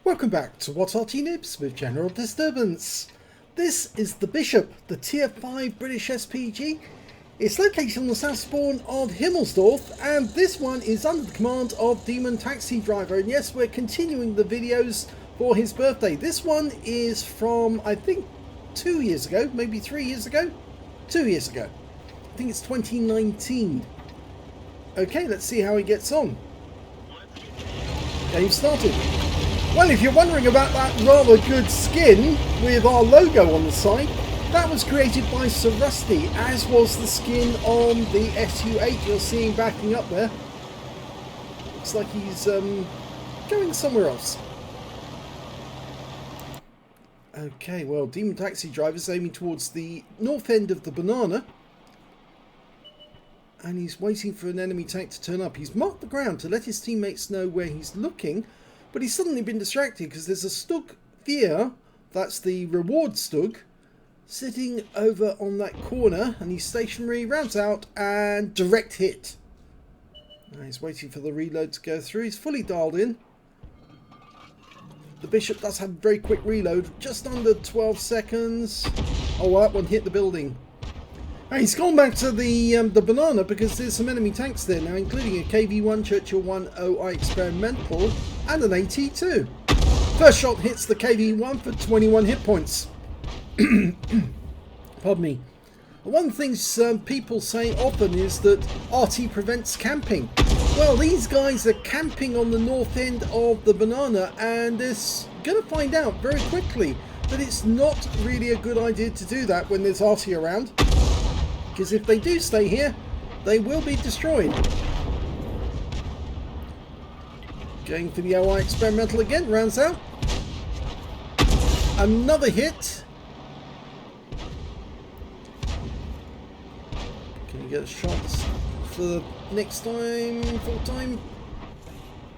Welcome back to What Arty Noobs with General Disturbance. This is the Bishop, the Tier 5 British SPG. It's located on the south spawn of Himmelsdorf, and this one is under the command of demontaxidriver. And yes, we're continuing the videos for his birthday. This one is from, I think, 2 years ago, maybe 3 years ago? 2 years ago. I think it's 2019. Okay, let's see how he gets on. Game started. Well, if you're wondering about that rather good skin with our logo on the side, that was created by Sir Rusty, as was the skin on the SU8 you're seeing backing up there. Looks like he's going somewhere else. Okay, well, demontaxidriver's aiming towards the north end of the banana. And he's waiting for an enemy tank to turn up. He's marked the ground to let his teammates know where he's looking, but he's suddenly been distracted because there's a Stug Fear, that's the reward Stug, sitting over on that corner, and he's stationary, rounds out, and direct hit. Now he's waiting for the reload to go through. He's fully dialed in. The Bishop does have a very quick reload, just under 12 seconds. Oh, that one hit the building. Now he's gone back to the banana because there's some enemy tanks there now, including a KV-1, Churchill 1 OI Experimental, and an AT-2. First shot hits the KV-1 for 21 hit points. Pardon me. One thing people say often is that Arty prevents camping. Well, these guys are camping on the north end of the banana, and they're going to find out very quickly that it's not really a good idea to do that when there's Arty around. Because if they do stay here, they will be destroyed. Going for the OI Experimental again, rounds out. Another hit. Can you get a shot for the next time, full time?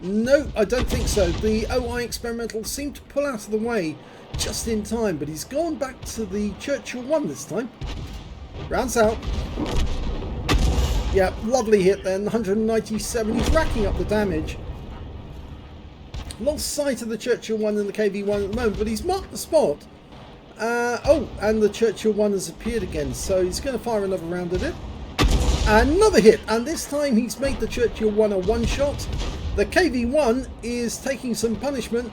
No, I don't think so. The OI Experimental seemed to pull out of the way just in time, but he's gone back to the Churchill 1 this time. Rounds out. Yeah, lovely hit then, 197. He's racking up the damage. Lost sight of the Churchill 1 and the KV-1 at the moment, but he's marked the spot. Oh, and the Churchill 1 has appeared again, so he's going to fire another round at it. Another hit, and this time he's made the Churchill 1 a one-shot. The KV-1 is taking some punishment.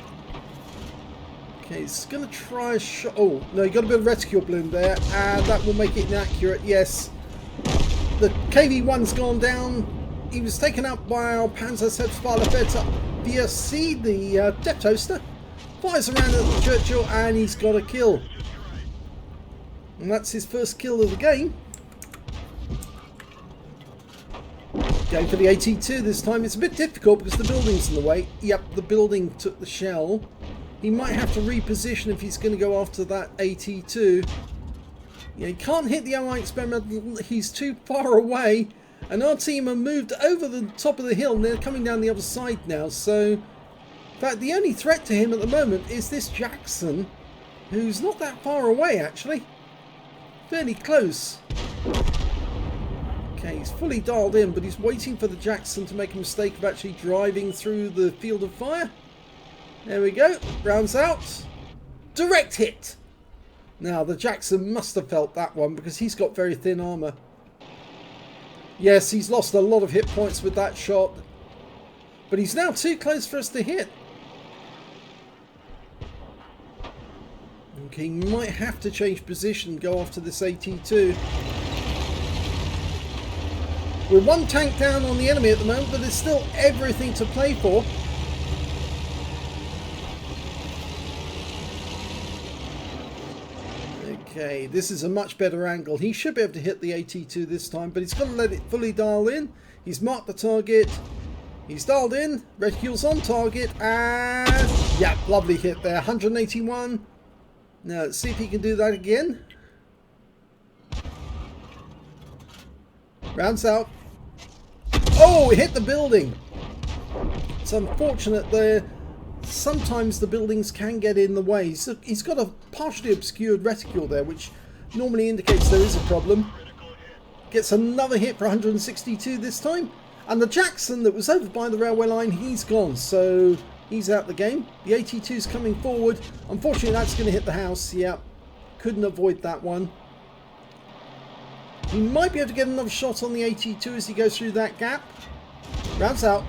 Okay, he's going to try a shot. Oh, no, he got a bit of reticule bloom there, and that will make it inaccurate. Yes, the KV-1's gone down. He was taken out by our Panzerhaubtfahrer VSC, the Depth Toaster. Fires around at the Churchill, and he's got a kill. And that's his first kill of the game. Going for the AT-2 this time. It's a bit difficult because the building's in the way. Yep, the building took the shell. He might have to reposition if he's going to go after that AT-2. Yeah, he can't hit the OI Experimental. He's too far away. And our team have moved over the top of the hill, and they're coming down the other side now. So, in fact, the only threat to him at the moment is this Jackson, who's not that far away, actually. Fairly close. Okay, he's fully dialed in, but he's waiting for the Jackson to make a mistake of actually driving through the field of fire. There we go, rounds out. Direct hit. Now, the Jackson must have felt that one because he's got very thin armour. Yes, he's lost a lot of hit points with that shot. But he's now too close for us to hit. Okay, he might have to change position and go after this AT-2. We're one tank down on the enemy at the moment, but there's still everything to play for. Okay, this is a much better angle. He should be able to hit the AT-2 this time, but he's got to let it fully dial in. He's marked the target. He's dialed in. Reticule's on target, and yeah, lovely hit there. 181. Now let's see if he can do that again. Rounds out. Oh, it hit the building. It's unfortunate there. Sometimes the buildings can get in the way. He's got a partially obscured reticule there, which normally indicates there is a problem. Gets another hit for 162 this time. And the Jackson that was over by the railway line, he's gone. So He's out the game. The 82's coming forward. Unfortunately, that's going to hit the house. Yeah, couldn't avoid that one. He might be able to get another shot on the 82 as he goes through that gap. Rounds out.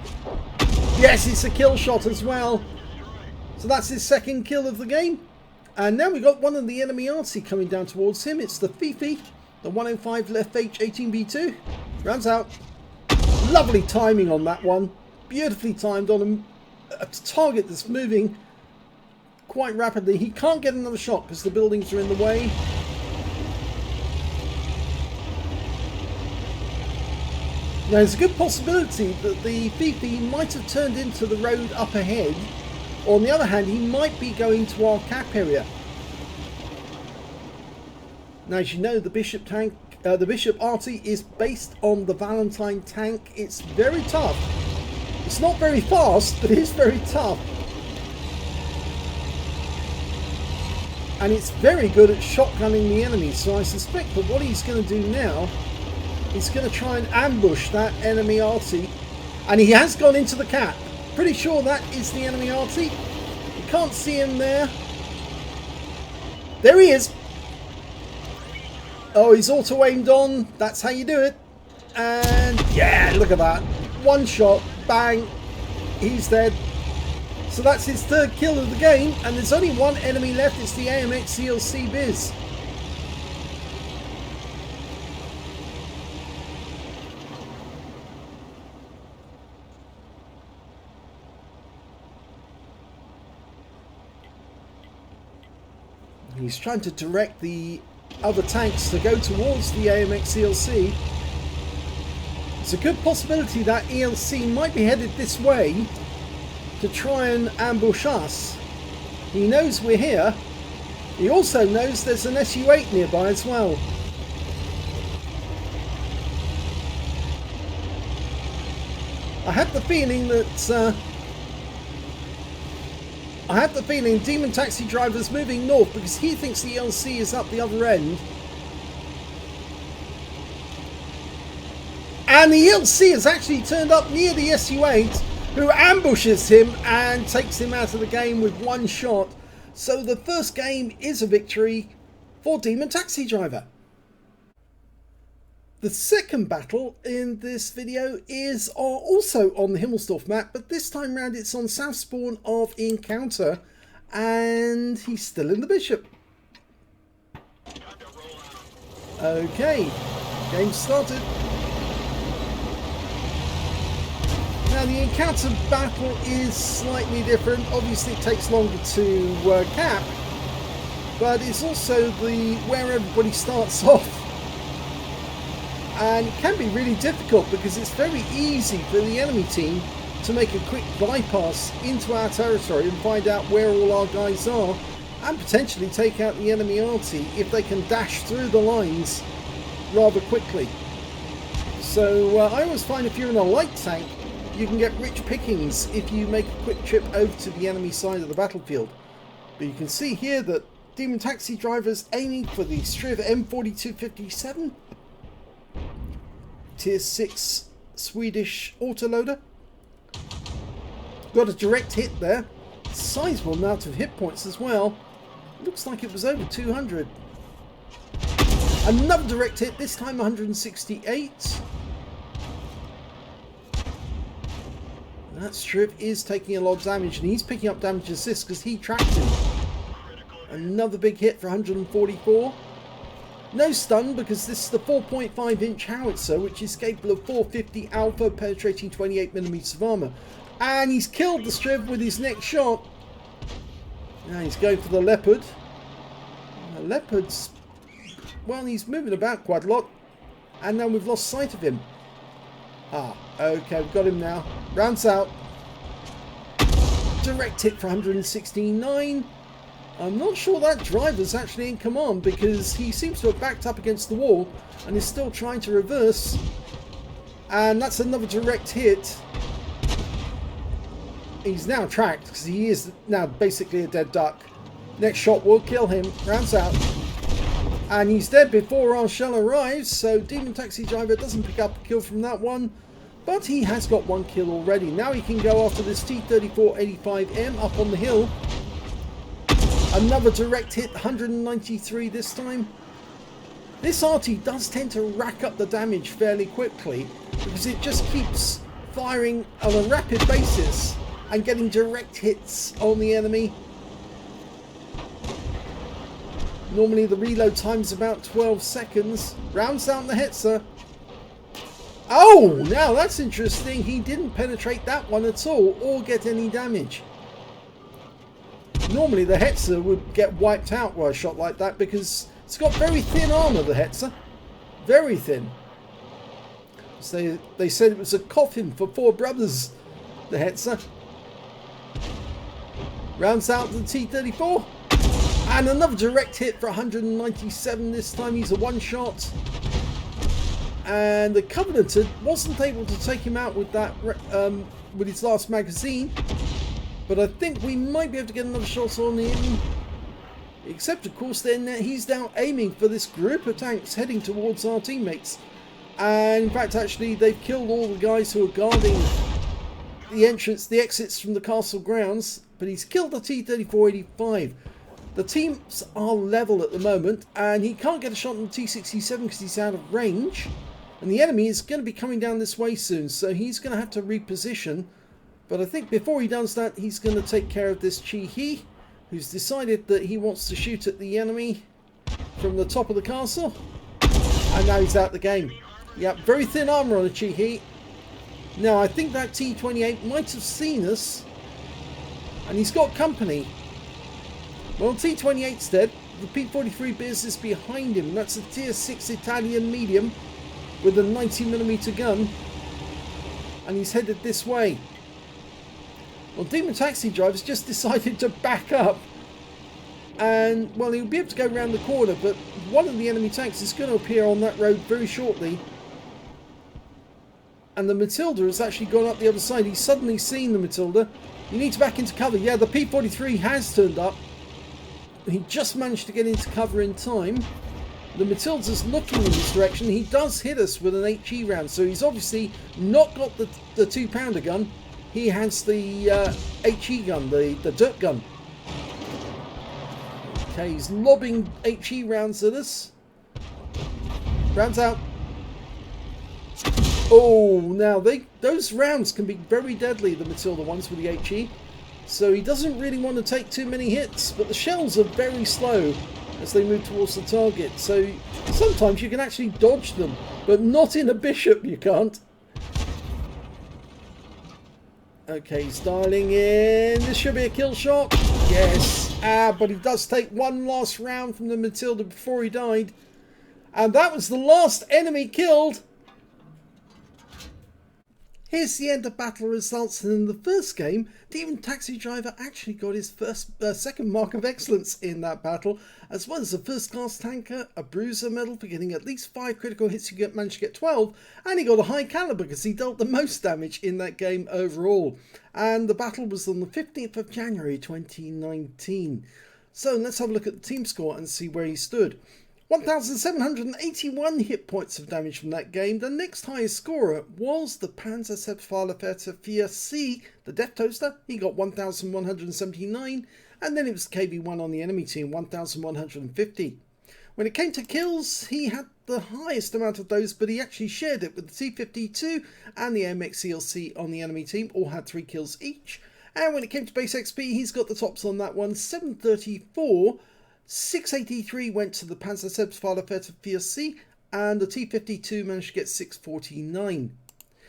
Yes, it's a kill shot as well. So that's his second kill of the game. And now we've got one of the enemy Arty coming down towards him. It's the Fifi, the 105 FH 18B2. Rounds out. Lovely timing on that one. Beautifully timed on a target that's moving quite rapidly. He can't get another shot because the buildings are in the way. Now there's a good possibility that the Fifi might have turned into the road up ahead. Or on the other hand, he might be going to our cap area. Now as you know, the Bishop tank, the Bishop Arty is based on the Valentine tank. It's very tough. It's not very fast, but it is very tough. And it's very good at shotgunning the enemy. So I suspect that what he's going to do now, he's going to try and ambush that enemy Arty. And he has gone into the cap. Pretty sure that is the enemy Arty. You can't see him there. There he is. Oh, he's auto-aimed on. That's how you do it. And yeah, look at that. One shot. Bang. He's dead. So that's his third kill of the game. And there's only one enemy left. It's the AMX CLC Biz. He's trying to direct the other tanks to go towards the AMX ELC. It's a good possibility that ELC might be headed this way to try and ambush us. He knows we're here. He also knows there's an SU-8 nearby as well. I had the feeling that demontaxidriver's moving north because he thinks the ELC is up the other end. And the ELC has actually turned up near the SU-8, who ambushes him and takes him out of the game with one shot. So the first game is a victory for demontaxidriver. The second battle in this video is also on the Himmelsdorf map, but this time round it's on south spawn of Encounter, and he's still in the Bishop. Okay, game started. Now the Encounter battle is slightly different. Obviously it takes longer to cap, but it's also where everybody starts off. And it can be really difficult because it's very easy for the enemy team to make a quick bypass into our territory and find out where all our guys are and potentially take out the enemy Arty if they can dash through the lines rather quickly. So I always find if you're in a light tank, you can get rich pickings if you make a quick trip over to the enemy side of the battlefield. But you can see here that demontaxidriver's aiming for the Striv M4257. Tier 6 Swedish autoloader. Got a direct hit there. Sizable amount of hit points as well. Looks like it was over 200. Another direct hit, this time 168. That Striv is taking a lot of damage, and he's picking up damage assist because he tracked him. Another big hit for 144. No stun because this is the 4.5 inch howitzer, which is capable of 450 alpha, penetrating 28mm of armour. And he's killed the Striv with his next shot. Now he's going for the Leopard. The Leopard's, well, he's moving about quite a lot. And now we've lost sight of him. Ah, okay, we've got him now. Rounds out. Direct hit for 169. I'm not sure that driver's actually in command because he seems to have backed up against the wall and is still trying to reverse. And that's another direct hit. He's now tracked because he is now basically a dead duck. Next shot will kill him. Rounds out. And he's dead before our shell arrives, so demontaxidriver doesn't pick up a kill from that one. But he has got one kill already. Now he can go after this T-3485M up on the hill. Another direct hit, 193 this time. This Arty does tend to rack up the damage fairly quickly because it just keeps firing on a rapid basis and getting direct hits on the enemy. Normally the reload time is about 12 seconds. Rounds down the Hetzer. Oh, now that's interesting. He didn't penetrate that one at all or get any damage. Normally the Hetzer would get wiped out by a shot like that because it's got very thin armor, the Hetzer. Very thin. So they said it was a coffin for 4 brothers, the Hetzer. Rounds out the T-34. And another direct hit for 197 this time. He's a one-shot. And the Covenanter wasn't able to take him out with that with his last magazine, but I think we might be able to get another shot on him. Except of course then he's now aiming for this group of tanks heading towards our teammates, and in fact actually they've killed all the guys who are guarding the exits from the castle grounds, but he's killed the T-3485. The teams are level at the moment and he can't get a shot on the T-67 because he's out of range. And the enemy is going to be coming down this way soon, so he's going to have to reposition. But I think before he does that, he's going to take care of this Chi-He, who's decided that he wants to shoot at the enemy from the top of the castle. And now he's out the game. Yeah, very thin armor on a Chi-He. Now, I think that T-28 might have seen us, and he's got company. Well, T-28's dead. The P-43 business behind him. That's a tier 6 Italian medium with a 90mm gun, and he's headed this way. Well, demontaxidriver's just decided to back up, and well, he'll be able to go around the corner, but one of the enemy tanks is going to appear on that road very shortly. And the Matilda has actually gone up the other side. He's suddenly seen the Matilda. You need to back into cover. Yeah, the P-43 has turned up. He just managed to get into cover in time. The Matilda's looking in this direction. He does hit us with an HE round, so he's obviously not got the 2-pounder gun. He has the HE gun, the dirt gun. Okay, he's lobbing HE rounds at us. Rounds out. Oh, now those rounds can be very deadly, the Matilda ones with the HE. So he doesn't really want to take too many hits, but the shells are very slow as they move towards the target. So sometimes you can actually dodge them, but not in a Bishop you can't. Okay, he's dialing in. This should be a kill shot. Yes. But he does take one last round from the Matilda before he died. And that was the last enemy killed. Here's the end of battle results, and in the first game, demontaxidriver actually got his second mark of excellence in that battle, as well as a first class tanker, a bruiser medal for getting at least 5 critical hits. You managed to get 12, and he got a high caliber because he dealt the most damage in that game overall. And the battle was on the 15th of January 2019. So let's have a look at the team score and see where he stood. 1,781 hit points of damage from that game. The next highest scorer was the Panzercephalaferte 4C, the Death Toaster. He got 1,179, and then it was the KV-1 on the enemy team, 1,150. When it came to kills, he had the highest amount of those, but he actually shared it with the T-52 and the MX-CLC on the enemy team, all had 3 kills each. And when it came to base XP, he's got the tops on that one, 734. 683 went to the Panzercephalaferte 4C, and the T-52 managed to get 649.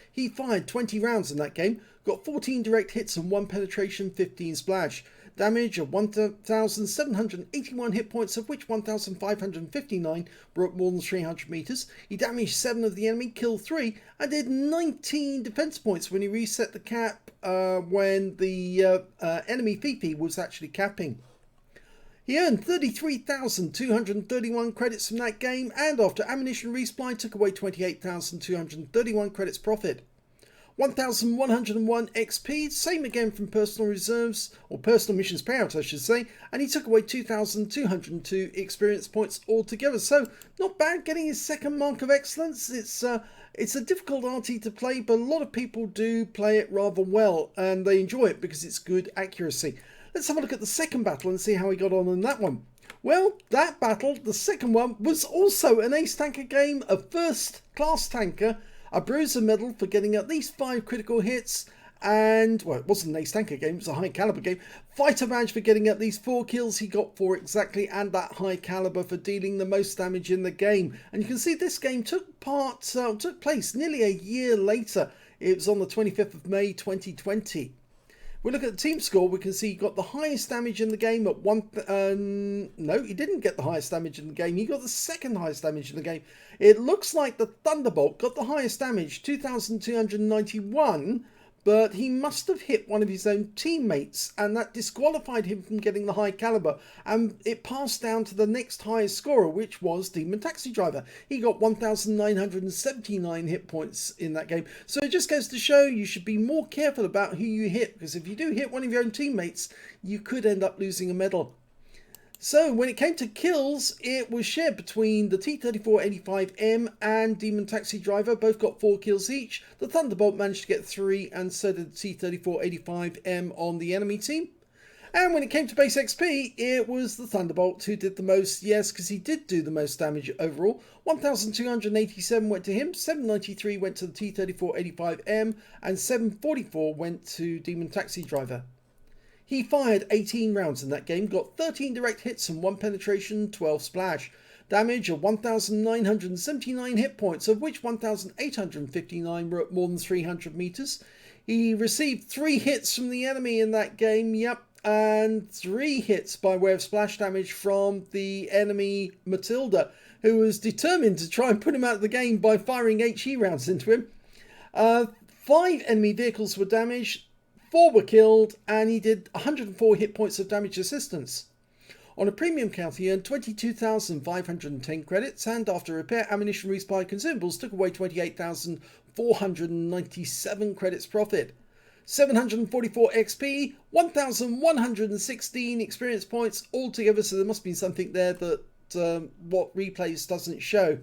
He fired 20 rounds in that game, got 14 direct hits and 1 penetration, 15 splash. Damage of 1,781 hit points, of which 1,559 broke more than 300 meters. He damaged 7 of the enemy, killed 3, and did 19 defense points when he reset the cap when the enemy Fifi was actually capping. He earned 33,231 credits from that game, and after ammunition resupply took away 28,231 credits profit. 1101 XP, same again from personal reserves, or personal missions payout I should say, and he took away 2202 experience points altogether. So not bad, getting his second mark of excellence. It's a difficult Arty to play, but a lot of people do play it rather well and they enjoy it because it's good accuracy. Let's have a look at the second battle and see how he got on in that one. Well, that battle, the second one, was also an ace tanker game, a first class tanker, a bruiser medal for getting at least 5 critical hits, and, well, it wasn't an ace tanker game, it was a high caliber game. Fighter badge for getting at least 4 kills, he got 4 exactly, and that high caliber for dealing the most damage in the game. And you can see this game took place nearly a year later. It was on the 25th of May 2020. We look at the team score, we can see he got the highest damage in the game at no, he didn't get the highest damage in the game. He got the second highest damage in the game. It looks like the Thunderbolt got the highest damage, 2,291, but he must have hit one of his own teammates, and that disqualified him from getting the high caliber, and it passed down to the next highest scorer, which was demontaxidriver. He got 1,979 hit points in that game. So it just goes to show you should be more careful about who you hit, because if you do hit one of your own teammates, you could end up losing a medal. So when it came to kills, it was shared between the T-3485M and demontaxidriver. Both got 4 kills each. The Thunderbolt managed to get 3, and so did the T-3485M on the enemy team. And when it came to base XP, it was the Thunderbolt who did the most. Yes, because he did do the most damage overall. 1,287 went to him, 793 went to the T-3485M, and 744 went to demontaxidriver. He fired 18 rounds in that game, got 13 direct hits and 1 penetration, 12 splash. Damage of 1,979 hit points, of which 1,859 were at more than 300 meters. He received 3 hits from the enemy in that game, yep, and 3 hits by way of splash damage from the enemy Matilda, who was determined to try and put him out of the game by firing HE rounds into him. 5 enemy vehicles were damaged, 4 were killed, and he did 104 hit points of damage assistance. On a premium count, he earned 22,510 credits, and after repair, ammunition, resupply, consumables took away 28,497 credits profit. 744 XP, 1,116 experience points altogether, so there must be something there that what replays doesn't show.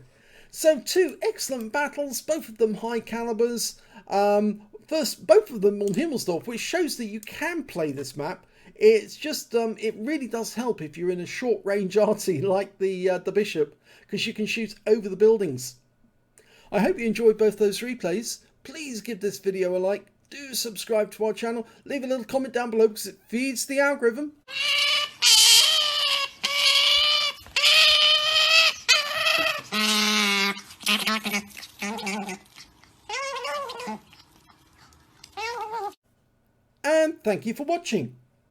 So 2 excellent battles, both of them high calibers. First, both of them on Himmelsdorf, which shows that you can play this map. It's just, it really does help if you're in a short-range arty like the Bishop, because you can shoot over the buildings. I hope you enjoyed both those replays. Please give this video a like, do subscribe to our channel, leave a little comment down below because it feeds the algorithm. And thank you for watching.